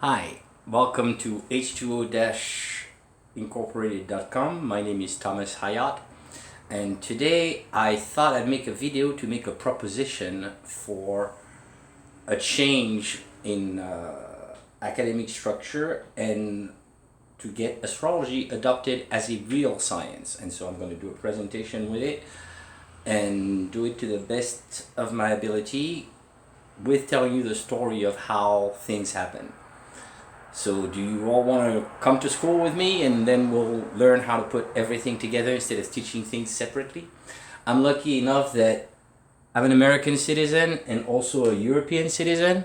Hi, welcome to H2O-incorporated.com. My name is Thomas Hayat, and today I thought I'd make a video to make a proposition for a change in academic structure and to get astrology adopted as a real science. And so I'm going to do a presentation with it and do it to the best of my ability with telling you the story of how things happen. So do you all want to come to school with me and then we'll learn how to put everything together instead of teaching things separately? I'm lucky enough that I'm an American citizen and also a European citizen,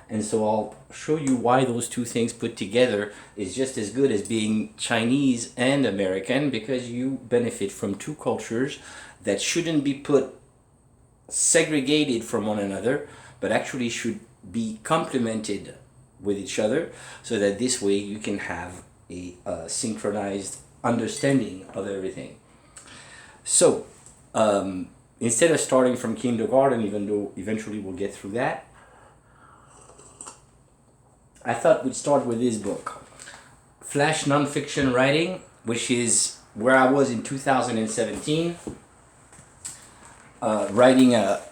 and so I'll show you why those two things put together is just as good as being Chinese and American, because you benefit from two cultures that shouldn't be put segregated from one another, but actually should be complemented with each other, so that this way you can have a synchronized understanding of everything. So instead of starting from kindergarten, even though eventually we'll get through that, I thought we'd start with this book, Flash Nonfiction Writing, which is where I was in 2017, writing a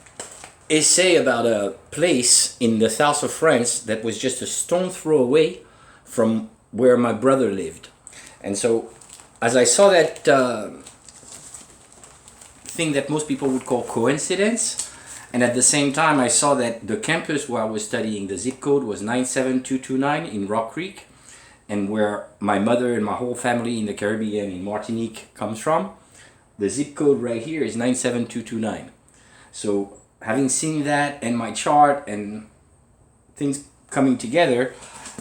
essay about a place in the south of France that was just a stone throw away from where my brother lived. And so as I saw that thing that most people would call coincidence, and at the same time I saw that the campus where I was studying, the zip code was 97229 in Rock Creek, and where my mother and my whole family in the Caribbean in Martinique comes from, the zip code right here is 97229. So having seen that and my chart and things coming together,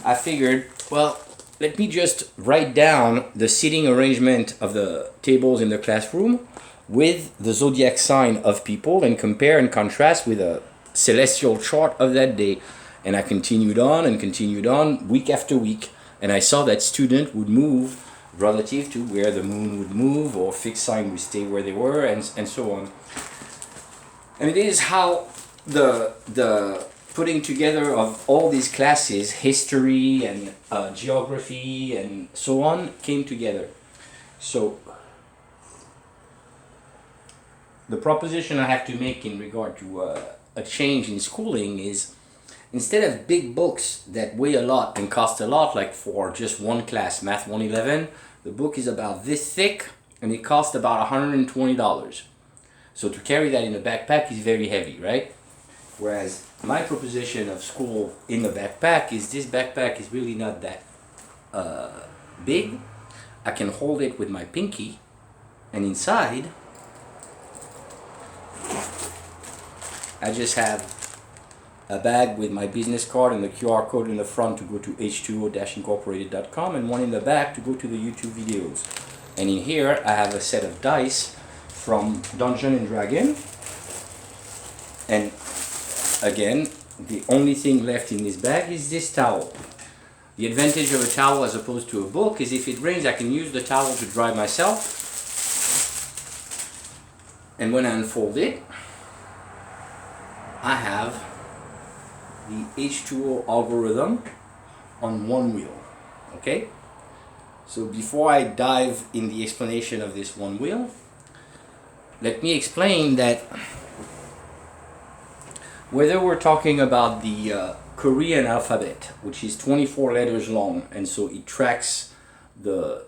I figured, well, let me just write down the seating arrangement of the tables in the classroom with the zodiac sign of people and compare and contrast with a celestial chart of that day. And I continued on week after week, and I saw that student would move relative to where the moon would move, or fixed sign would stay where they were, and so on. And it is how the putting together of all these classes, history and geography and so on, came together. So the proposition I have to make in regard to a change in schooling is, instead of big books that weigh a lot and cost a lot, like for just one class, Math 111, the book is about this thick and it costs about $120. So to carry that in a backpack is very heavy, right? Whereas my proposition of school in the backpack is, this backpack is really not that big. I can hold it with my pinky, and inside I just have a bag with my business card and the QR code in the front to go to h2o-incorporated.com, and one in the back to go to the YouTube videos. And in here I have a set of dice from Dungeon and Dragon, and again the only thing left in this bag is this towel. The advantage of a towel as opposed to a book is, if it rains, I can use the towel to dry myself, and when I unfold it, I have the H2O algorithm on one wheel. Okay, so before I dive in the explanation of this one wheel, let me explain that whether we're talking about the Korean alphabet, which is 24 letters long, and so it tracks the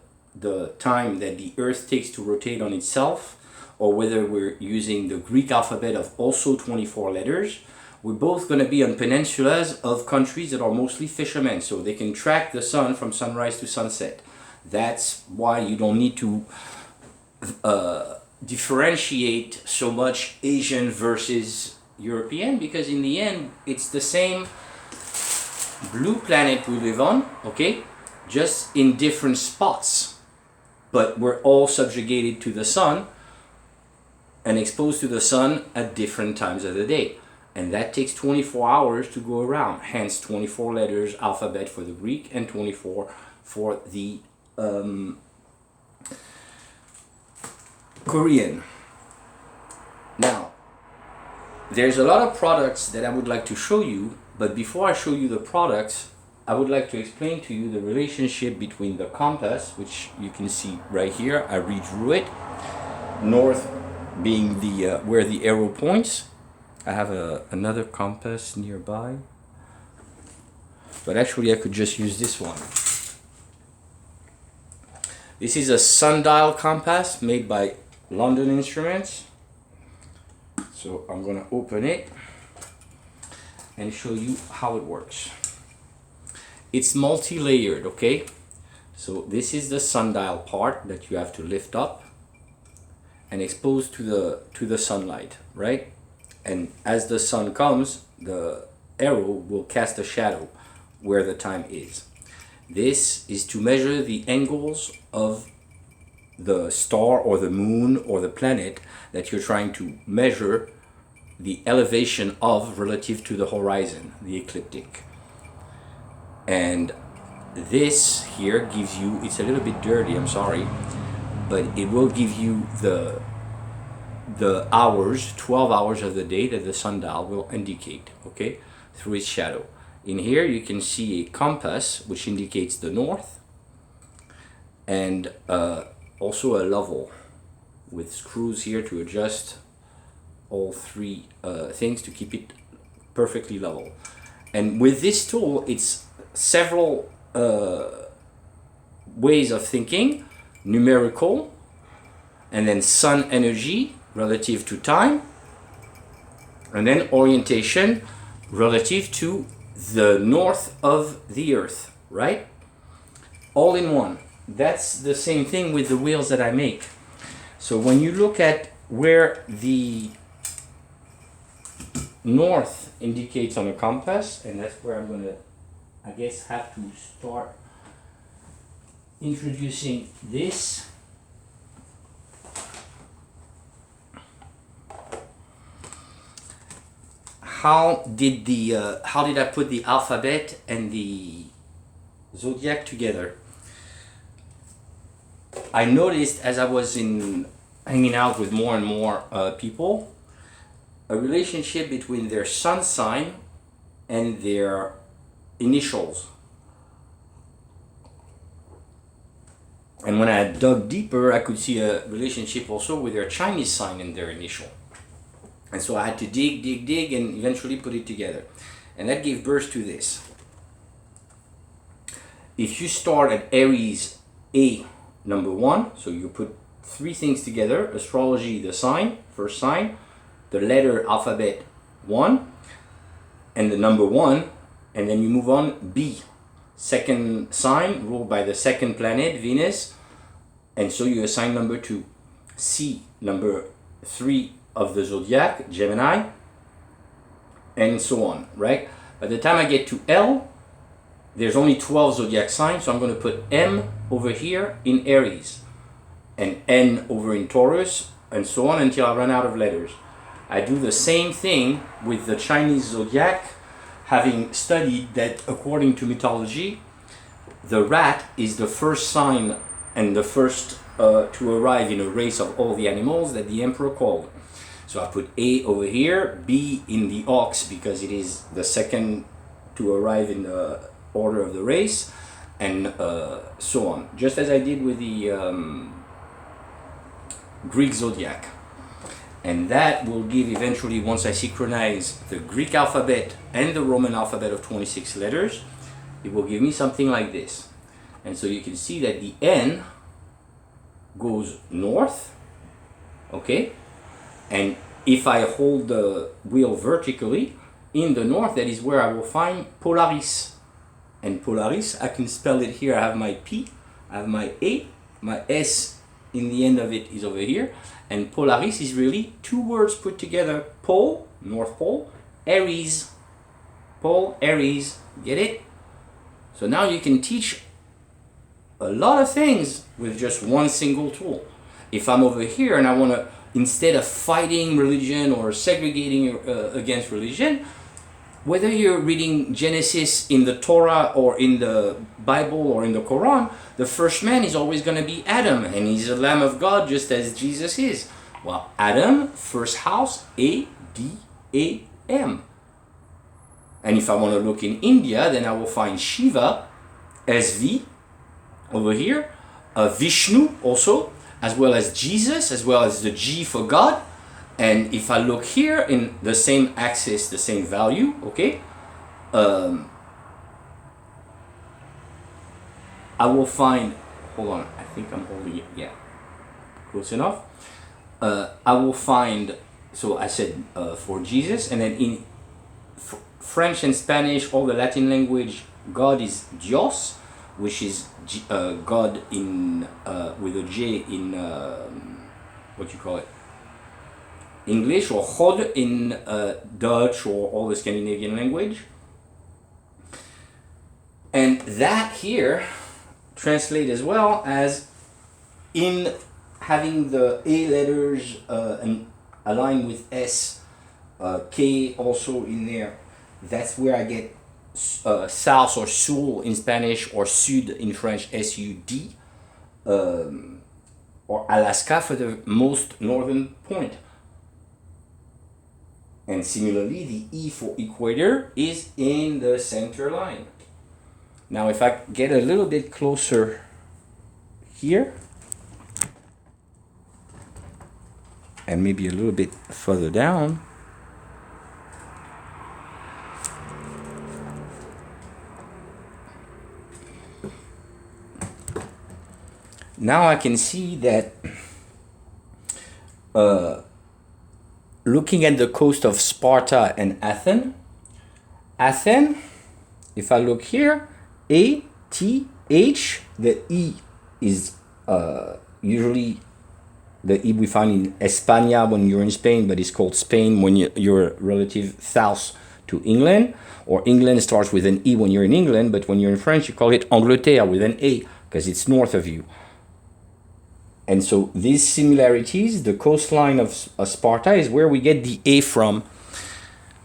time that the Earth takes to rotate on itself, or whether we're using the Greek alphabet of also 24 letters, we're both going to be on peninsulas of countries that are mostly fishermen, so they can track the sun from sunrise to sunset. That's why you don't need to differentiate so much Asian versus European, because in the end it's the same blue planet we live on, okay, just in different spots, but we're all subjugated to the sun and exposed to the sun at different times of the day, and that takes 24 hours to go around, hence 24 letters alphabet for the Greek and 24 for the Korean. Now, there's a lot of products that I would like to show you, but before I show you the products, I would like to explain to you the relationship between the compass, which you can see right here. I redrew it. North being the where the arrow points. I have another compass nearby, but actually I could just use this one. This is a sundial compass made by London Instruments. So I'm gonna open it and show you how it works. It's multi-layered, okay? So this is the sundial part that you have to lift up and expose to the sunlight, right? And as the sun comes, the arrow will cast a shadow where the time is. This is to measure the angles of the star or the moon or the planet that you're trying to measure the elevation of relative to the horizon, the ecliptic. And this here gives you, it's a little bit dirty, I'm sorry, but it will give you the hours, 12 hours of the day that the sundial will indicate, okay, through its shadow. In here you can see a compass which indicates the north, and also a level with screws here to adjust all three things to keep it perfectly level. And with this tool, it's several ways of thinking: numerical, and then sun energy relative to time, and then orientation relative to the north of the earth, right? All in one. That's the same thing with the wheels that I make. So when you look at where the north indicates on a compass, and that's where I'm going to, I guess, have to start introducing this. How did I put the alphabet and the zodiac together? I noticed as I was hanging out with more and more people, a relationship between their sun sign and their initials. And when I dug deeper, I could see a relationship also with their Chinese sign and their initial. And so I had to dig, and eventually put it together. And that gave birth to this. If you start at Aries A, number 1, so you put 3 things together: astrology, the sign, first sign, the letter alphabet 1, and the number 1, and then you move on. B, second sign, ruled by the second planet, Venus, and so you assign number 2. C, number 3 of the zodiac, Gemini, and so on, right? By the time I get to L, there's only 12 zodiac signs, so I'm going to put M over here in Aries, and N over in Taurus, and so on until I run out of letters. I do the same thing with the Chinese zodiac, having studied that according to mythology, the rat is the first sign and the first to arrive in a race of all the animals that the emperor called. So I put A over here, B in the ox because it is the second to arrive in the order of the race, and so on. Just as I did with the Greek zodiac. And that will give eventually, once I synchronize the Greek alphabet and the Roman alphabet of 26 letters, it will give me something like this. And so you can see that the N goes north, okay? And if I hold the wheel vertically, in the north, that is where I will find Polaris. And Polaris, I can spell it here. I have my P, I have my A, my S in the end of it is over here. And Polaris is really 2 words put together: pole, North Pole, Aries. Pole, Aries, get it? So now you can teach a lot of things with just one single tool. If I'm over here and I want to, instead of fighting religion or segregating against religion, whether you're reading Genesis in the Torah or in the Bible or in the Quran, the first man is always going to be Adam, and he's a Lamb of God just as Jesus is. Well, Adam, first house, A-D-A-M. And if I want to look in India, then I will find Shiva, SV, over here, Vishnu also, as well as Jesus, as well as the G for God. And if I look here in the same axis, the same value, okay, I will find, hold on, I think I'm holding it, yeah, close enough. I will find, so I said for Jesus, and then in French and Spanish, all the Latin language, God is Dios, which is God in with a J in what you call it, English, or God in Dutch or all the Scandinavian language. And that here translate as well as in having the A letters and aligned with S, K also in there. That's where I get south or sul in Spanish, or sud in French, S-U-D, or Alaska for the most northern point. And similarly, the E for equator is in the center line. Now, if I get a little bit closer here, and maybe a little bit further down, now I can see that looking at the coast of Sparta and Athens, if I look here, A, T, H, the E is usually the E we find in España when you're in Spain, but it's called Spain when you're relative south to England, or England starts with an E when you're in England, but when you're in France, you call it Angleterre with an A because it's north of you. And so these similarities, the coastline of Sparta is where we get the A from.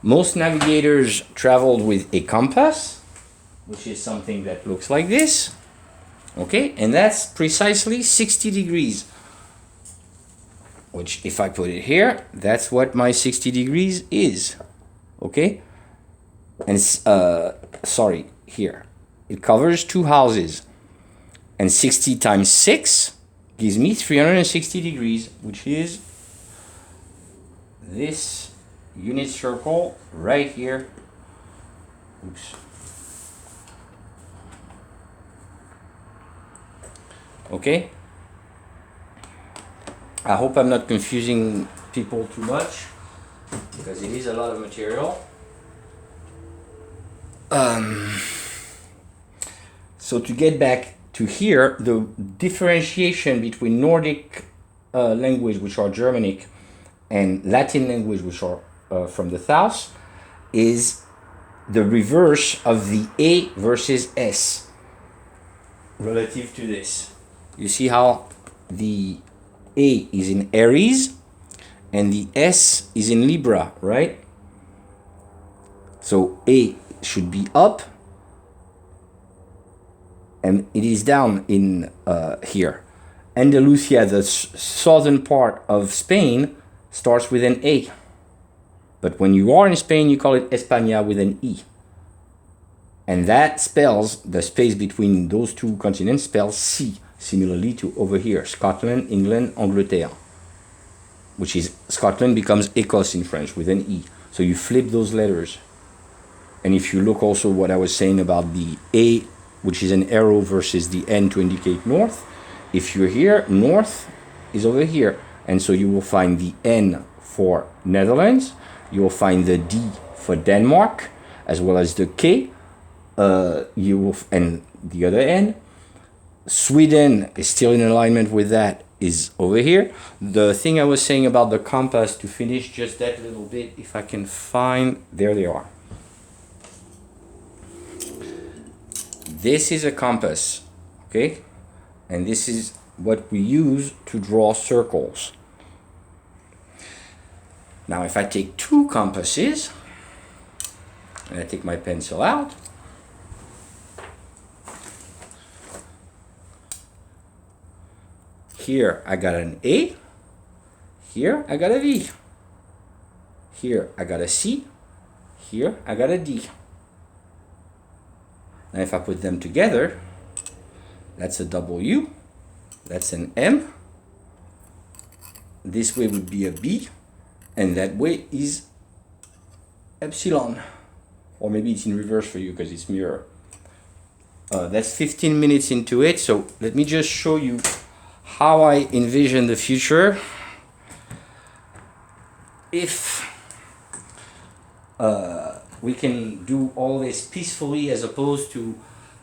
Most navigators traveled with a compass, which is something that looks like this. Okay, and that's precisely 60 degrees. Which, if I put it here, that's what my 60 degrees is. Okay? And, sorry, here. It covers 2 houses. And 60 times 6 gives me 360 degrees, which is this unit circle right here. Oops. Okay? I hope I'm not confusing people too much, because it is a lot of material. So to get back to here, the differentiation between Nordic language, which are Germanic, and Latin language, which are from the south, is the reverse of the A versus S relative to this. You see how the A is in Aries and the S is in Libra, right? So A should be up, and it is down in here. Andalusia, the southern part of Spain, starts with an A. But when you are in Spain, you call it España with an E. And that spells, the space between those two continents spells C, similarly to over here, Scotland, England, Angleterre. Which is, Scotland becomes Écosse in French with an E. So you flip those letters. And if you look also what I was saying about the A, which is an arrow, versus the N to indicate north, if you're here, north is over here. And so you will find the N for Netherlands, you will find the D for Denmark, as well as the K, and the other N. Sweden is still in alignment with that, is over here. The thing I was saying about the compass, to finish just that little bit, if I can find, there they are. This is a compass, okay? And this is what we use to draw circles. Now, if I take 2 compasses, and I take my pencil out, here I got an A, here I got a V, here I got a C, here I got a D. And if I put them together, that's a W, that's an M, this way would be a B, and that way is epsilon. Or maybe it's in reverse for you because it's mirror. That's 15 minutes into it, so let me just show you how I envision the future. If we can do all this peacefully as opposed to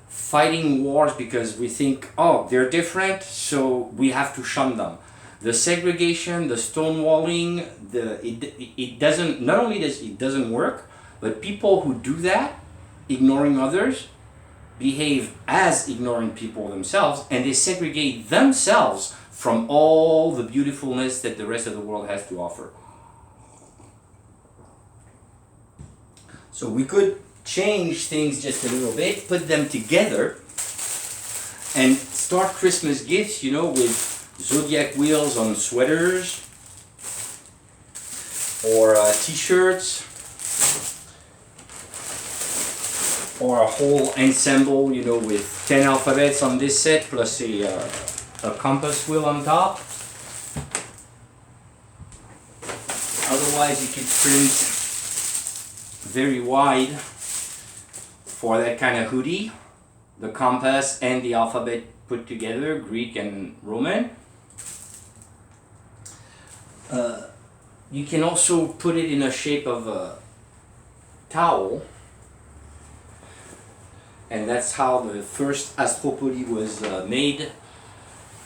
fighting wars because we think, oh, they're different, so we have to shun them. The segregation, the stonewalling, it doesn't, not only does it doesn't work, but people who do that, ignoring others, behave as ignoring people themselves, and they segregate themselves from all the beautifulness that the rest of the world has to offer. So we could change things just a little bit, put them together, and start Christmas gifts, you know, with zodiac wheels on sweaters, or t-shirts, or a whole ensemble, you know, with 10 alphabets on this set, plus a compass wheel on top. Otherwise, you could print very wide for that kind of hoodie, the compass and the alphabet put together, Greek and Roman. You can also put it in a shape of a towel, and that's how the first Astrology was made,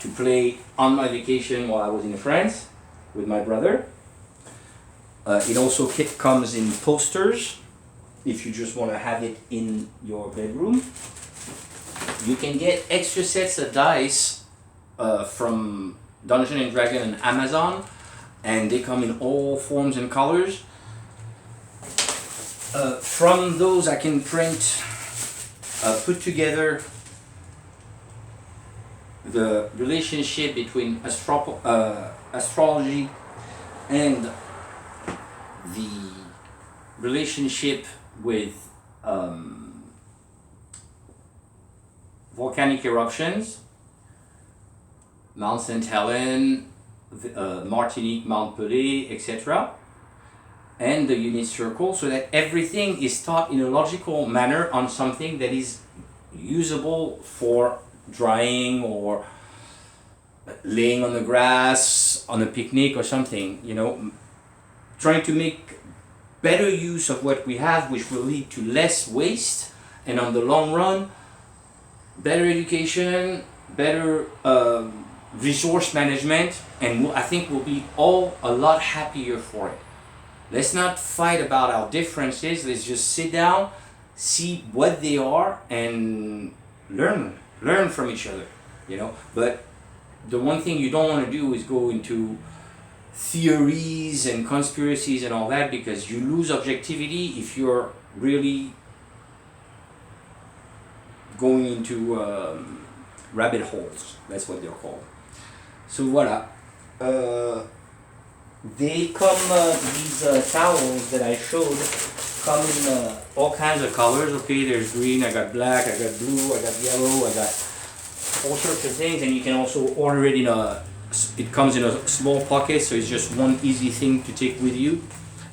to play on my vacation while I was in France with my brother. It also comes in posters if you just want to have it in your bedroom. You can get extra sets of dice from Dungeons and Dragons and Amazon, and they come in all forms and colors. From those I can print, put together the relationship between astrology and the relationship with volcanic eruptions, Mount St. Helens, Martinique, Mount Pelée, etc., and the unit circle, so that everything is taught in a logical manner on something that is usable for drying or laying on the grass on a picnic or something, you know, trying to make better use of what we have, which will lead to less waste, and on the long run, better education, better resource management, and I think we'll be all a lot happier for it. Let's not fight about our differences, let's just sit down, see what they are, and learn from each other, you know. But the one thing you don't want to do is go into theories and conspiracies and all that, because you lose objectivity if you're really going into rabbit holes. That's what they're called. So voila. They come, these towels that I showed come in all kinds of colors. Okay, there's green, I got black, I got blue, I got yellow, I got all sorts of things, and you can also order it in it comes in a small pocket, so it's just one easy thing to take with you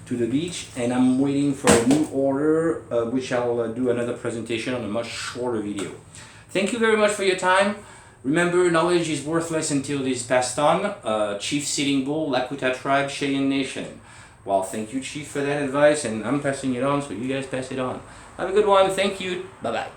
to the beach. And I'm waiting for a new order, which I'll do another presentation on a much shorter video. Thank you very much for your time. Remember, knowledge is worthless until it is passed on. Chief Sitting Bull, Lakota Tribe, Cheyenne Nation. Well, thank you, Chief, for that advice, and I'm passing it on, so you guys pass it on. Have a good one. Thank you. Bye-bye.